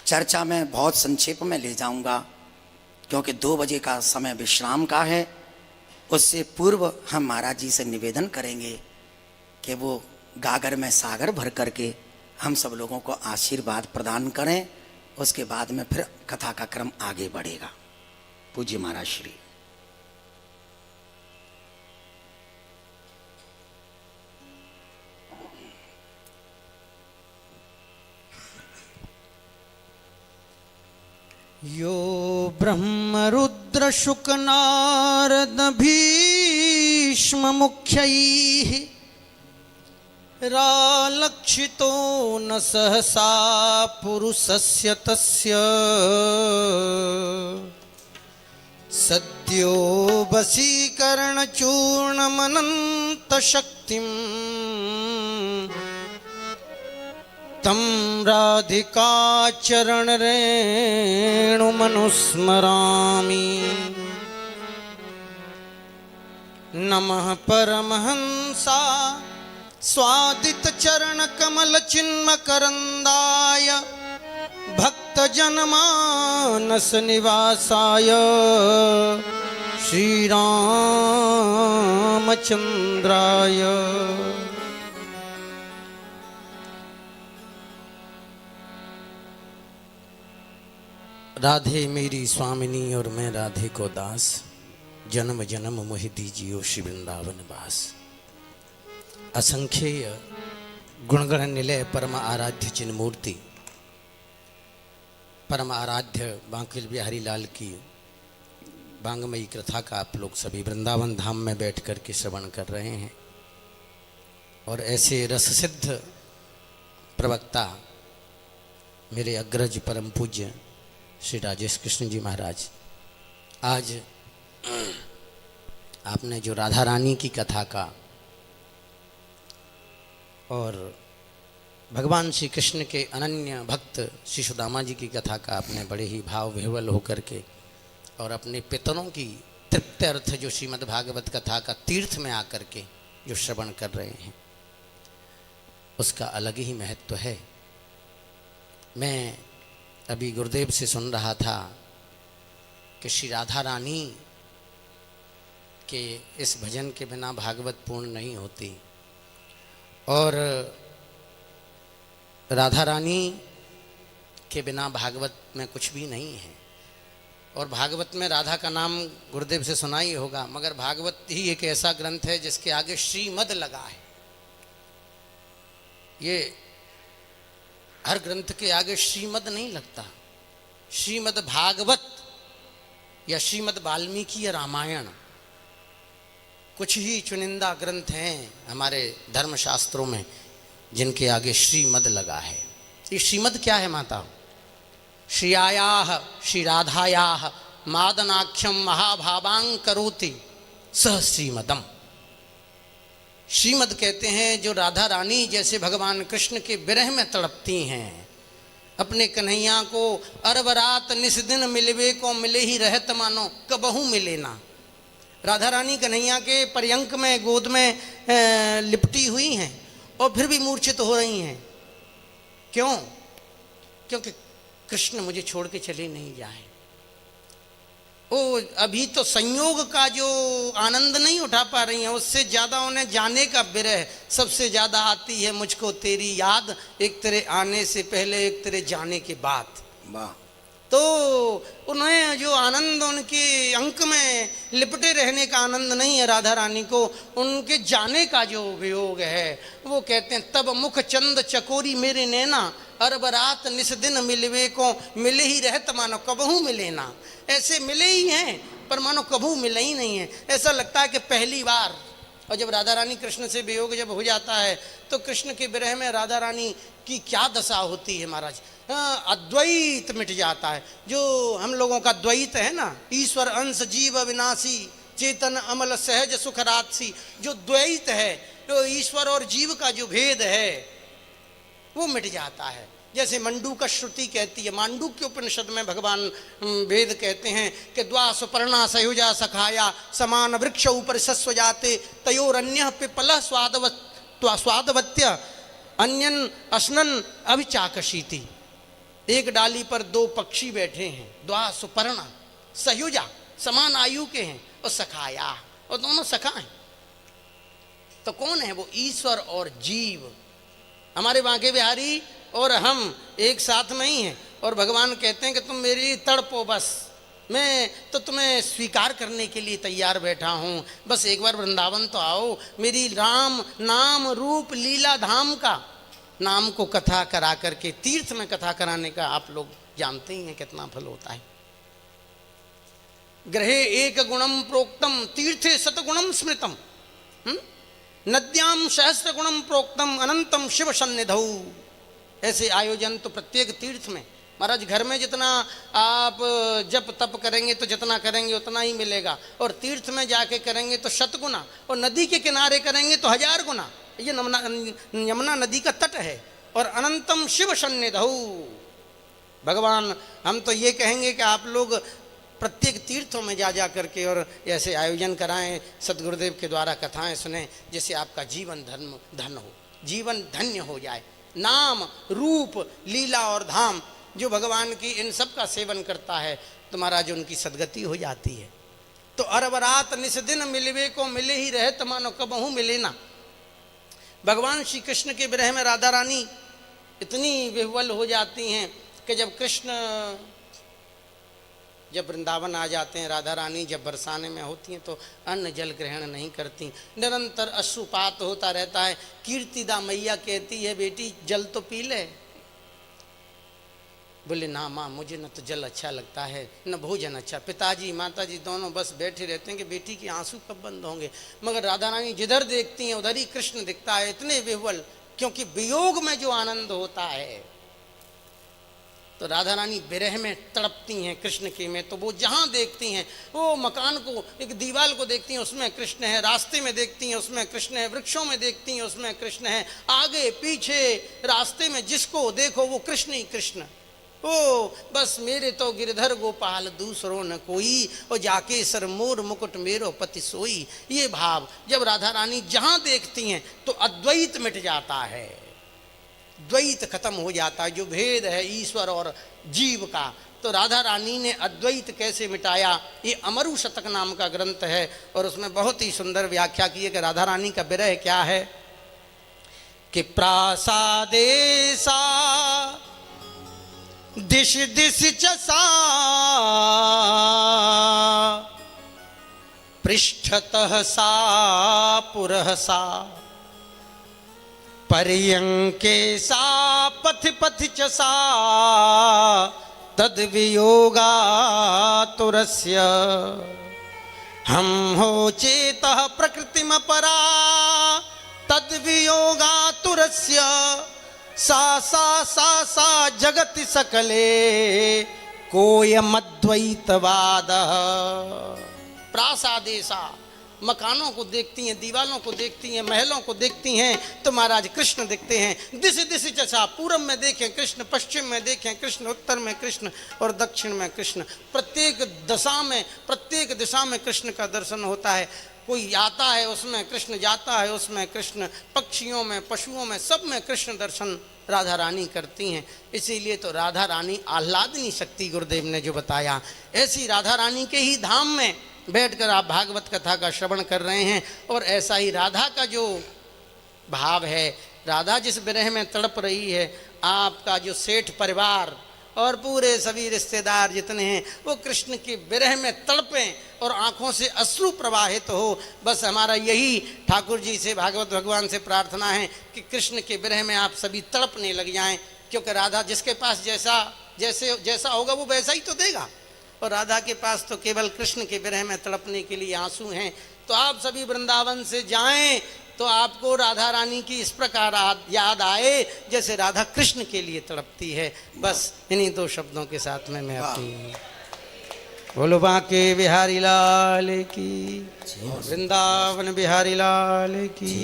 चर्चा में बहुत संक्षेप में ले जाऊंगा, क्योंकि 2 बजे का समय विश्राम का है। उससे पूर्व हम महाराज जी से निवेदन करेंगे कि वो गागर में सागर भर करके हम सब लोगों को आशीर्वाद प्रदान करें। उसके बाद में फिर कथा का क्रम आगे बढ़ेगा। पूज्य महाराज श्री। यो ब्रह्मरुद्र शुक नारद भीष्म मुख्यैः रालक्षितो न सहसा पुरुषस्य तस्य सद्यो वशीकरण चूर्णमनंत शक्तिम् तम राधिका चरण रेणु मनुस्मरामि। नमः परमहंसा स्वादित चरण कमल चिन्म करंदाय भक्त जनमानस निवासाय श्री रामचंद्राय। राधे मेरी स्वामिनी और मैं राधे को दास, जन्म जन्म मोहि दीजियो श्री वृंदावन वास। असंख्येय गुणगण निलय परम आराध्य चिन्मूर्ति परम आराध्य बांके बिहारी लाल की बांगमयी कथा का आप लोग सभी वृंदावन धाम में बैठ कर के श्रवण कर रहे हैं। और ऐसे रससिद्ध प्रवक्ता मेरे अग्रज परम पूज्य श्री राजेश कृष्ण जी महाराज, आज आपने जो राधा रानी की कथा का और भगवान श्री कृष्ण के अनन्य भक्त श्री सुदामा जी की कथा का आपने बड़े ही भाव विह्वल होकर के और अपने पितरों की तृप्त्यर्थ जो श्रीमद् भागवत कथा का तीर्थ में आकर के जो श्रवण कर रहे हैं, उसका अलग ही महत्व है। मैं अभी गुरुदेव से सुन रहा था कि श्री राधा रानी के इस भजन के बिना भागवत पूर्ण नहीं होती, और राधा रानी के बिना भागवत में कुछ भी नहीं है। और भागवत में राधा का नाम गुरुदेव से सुना ही होगा, मगर भागवत ही एक ऐसा ग्रंथ है जिसके आगे श्रीमद लगा है। ये हर ग्रंथ के आगे श्रीमद नहीं लगता। श्रीमद् भागवत या श्रीमद् वाल्मीकि या रामायण कुछ ही चुनिंदा ग्रंथ हैं हमारे धर्मशास्त्रों में जिनके आगे श्रीमद लगा है। ये श्रीमद क्या है माता? श्रियायाः श्री राधायाः मादनाख्यम महाभावां करोति सह श्रीमदम। श्रीमद कहते हैं जो राधा रानी जैसे भगवान कृष्ण के विरह में तड़पती हैं, अपने कन्हैया को अरब रात निस दिन मिलवे को मिले ही रहत मानो कबहू मिले ना। राधा रानी कन्हैया के पर्यंक में गोद में लिपटी हुई हैं और फिर भी मूर्छित हो रही हैं। क्यों? क्योंकि कृष्ण मुझे छोड़ के चले नहीं जाए। ओ अभी तो संयोग का जो आनंद नहीं उठा पा रही हैं, उससे ज़्यादा उन्हें जाने का विरह सबसे ज़्यादा आती है। मुझको तेरी याद, एक तेरे आने से पहले एक तेरे जाने के बाद। वाह। तो उन्हें जो आनंद उनके अंक में लिपटे रहने का आनंद नहीं है राधा रानी को, उनके जाने का जो वियोग है। वो कहते हैं तब मुख चंद चकोरी मेरे नैना, अरब रात निस दिन मिलवे को मिले ही रहत मानो कबहू मिले ना। ऐसे मिले ही हैं पर मानो कबहू मिले ही नहीं है। ऐसा लगता है कि पहली बार। और जब राधा रानी कृष्ण से वियोग जब हो जाता है तो कृष्ण के विरह में राधा रानी की क्या दशा होती है महाराज। अद्वैत मिट जाता है। जो हम लोगों का द्वैत है ना, ईश्वर अंश जीव अविनाशी चेतन अमल सहज सुख राजसी, जो द्वैत है, जो ईश्वर और जीव का जो भेद है वो मिट जाता है। जैसे मंडूक श्रुति कहती है, मांडूक्य उपनिषद में भगवान वेद कहते हैं कि द्वा सुपर्णा सयुजा सखाया समान वृक्ष ऊपर सस्व जाते तयोरन्य पिपल स्वादवत्य अन्यन अस्नन अभिचाकशीति। एक डाली पर दो पक्षी बैठे हैं, द्वा सुपर्णा सयुजा, समान आयु के हैं, और सखाया, और दोनों सखा हैं। तो कौन है वो? ईश्वर और जीव। हमारे बांके बिहारी और हम एक साथ में ही हैं, और भगवान कहते हैं कि तुम मेरी तड़पो, बस मैं तो तुम्हें स्वीकार करने के लिए तैयार बैठा हूँ, बस एक बार वृंदावन तो आओ। मेरी राम नाम रूप लीला धाम का नाम को कथा करा करके, तीर्थ में कथा कराने का आप लोग जानते ही हैं कितना फल होता है। ग्रहे एक गुणम प्रोक्तम तीर्थे शतगुणम स्मृतम, नद्याम सहस्त्र गुणम प्रोक्तम अनंतम शिव सन्निधौ। ऐसे आयोजन तो प्रत्येक तीर्थ में महाराज, घर में जितना आप जप तप करेंगे तो जितना करेंगे उतना ही मिलेगा, और तीर्थ में जाके करेंगे तो 100 गुना, और नदी के किनारे करेंगे तो 1000 गुना। ये यमुना नदी का तट है। और अनंतम शिव सन्निधौ। भगवान, हम तो ये कहेंगे कि आप लोग प्रत्येक तीर्थों में जा करके और ऐसे आयोजन कराएं, सदगुरुदेव के द्वारा कथाएं सुने, जिससे आपका जीवन धन हो, जीवन धन्य हो जाए। नाम रूप लीला और धाम जो भगवान की, इन सब का सेवन करता है तो महाराज उनकी सदगति हो जाती है। तो अरबरात निस दिन मिलवे को मिले ही रहे, तो मानो कबहू मिले ना। भगवान श्री कृष्ण के विरह में राधा रानी इतनी विह्वल हो जाती हैं कि जब वृंदावन आ जाते हैं, राधा रानी जब बरसाने में होती हैं तो अन्न जल ग्रहण नहीं करती, निरंतर अश्रुपात होता रहता है। कीर्तिदा मैया कहती है, बेटी जल तो पी ले। बोले ना माँ, मुझे न तो जल अच्छा लगता है न भोजन अच्छा। पिताजी माताजी दोनों बस बैठे रहते हैं कि बेटी के आंसू कब बंद होंगे। मगर राधा रानी जिधर देखती हैं उधर ही कृष्ण दिखता है, इतने विह्वल, क्योंकि वियोग में जो आनंद होता है। तो राधा रानी विरह में तड़पती हैं कृष्ण की में, तो वो जहाँ देखती हैं, वो मकान को, एक दीवार को देखती हैं उसमें कृष्ण है, रास्ते में देखती हैं उसमें कृष्ण है, वृक्षों में देखती हैं उसमें कृष्ण है, आगे पीछे रास्ते में जिसको देखो वो कृष्ण ही कृष्ण। ओ बस मेरे तो गिरधर गोपाल दूसरो न कोई, और जाके सर मोर मुकुट मेरो पति सोई। ये भाव जब राधा रानी जहाँ देखती हैं तो अद्वैत मिट जाता है, द्वैत खत्म हो जाता है, जो भेद है ईश्वर और जीव का। तो राधा रानी ने अद्वैत कैसे मिटाया, ये अमरु शतक नाम का ग्रंथ है, और उसमें बहुत ही सुंदर व्याख्या की है कि राधा रानी का विरह क्या है कि प्रासादेसा दिश दिश चसा पृष्ठतः सा पुरः सा पर्यंके सा पथ पथ चसा तद वियोगा तुरस्य हम हो चेतः प्रकृतिम परा तद वियोगा तुरस्य सा सा सा सा जगति सकले कोयमद्वैतवाद। प्रासादेसा, मकानों को देखती हैं, दीवालों को देखती हैं, महलों को देखती हैं तो महाराज कृष्ण दिखते हैं। दिश दिश चसा, पूरब में देखें कृष्ण, पश्चिम में देखें कृष्ण, उत्तर में कृष्ण और दक्षिण में कृष्ण। प्रत्येक दिशा में कृष्ण का दर्शन होता है। कोई आता है उसमें कृष्ण, जाता है उसमें कृष्ण, पक्षियों में पशुओं में सब में कृष्ण दर्शन राधा रानी करती हैं। इसीलिए तो राधा रानी आह्लादनी शक्ति गुरुदेव ने जो बताया, ऐसी राधा रानी के ही धाम में बैठकर आप भागवत कथा का श्रवण कर रहे हैं। और ऐसा ही राधा का जो भाव है, राधा जिस विरह में तड़प रही है, आपका जो सेठ परिवार और पूरे सभी रिश्तेदार जितने हैं वो कृष्ण के विरह में तड़पें और आंखों से अश्रु प्रवाहित हो। बस हमारा यही ठाकुर जी से, भागवत भगवान से प्रार्थना है कि कृष्ण के विरह में आप सभी तड़पने लग जाएं, क्योंकि राधा जिसके पास जैसा होगा वो वैसा ही तो देगा, और राधा के पास तो केवल कृष्ण के विरह में तड़पने के लिए आंसू हैं। तो आप सभी वृंदावन से जाएं तो आपको राधा रानी की इस प्रकार याद आए जैसे राधा कृष्ण के लिए तड़पती है। बस इन्हीं दो शब्दों के साथ में मैं अपनी बोलो बांके बिहारी लाल की, वृंदावन बिहारी लाल की।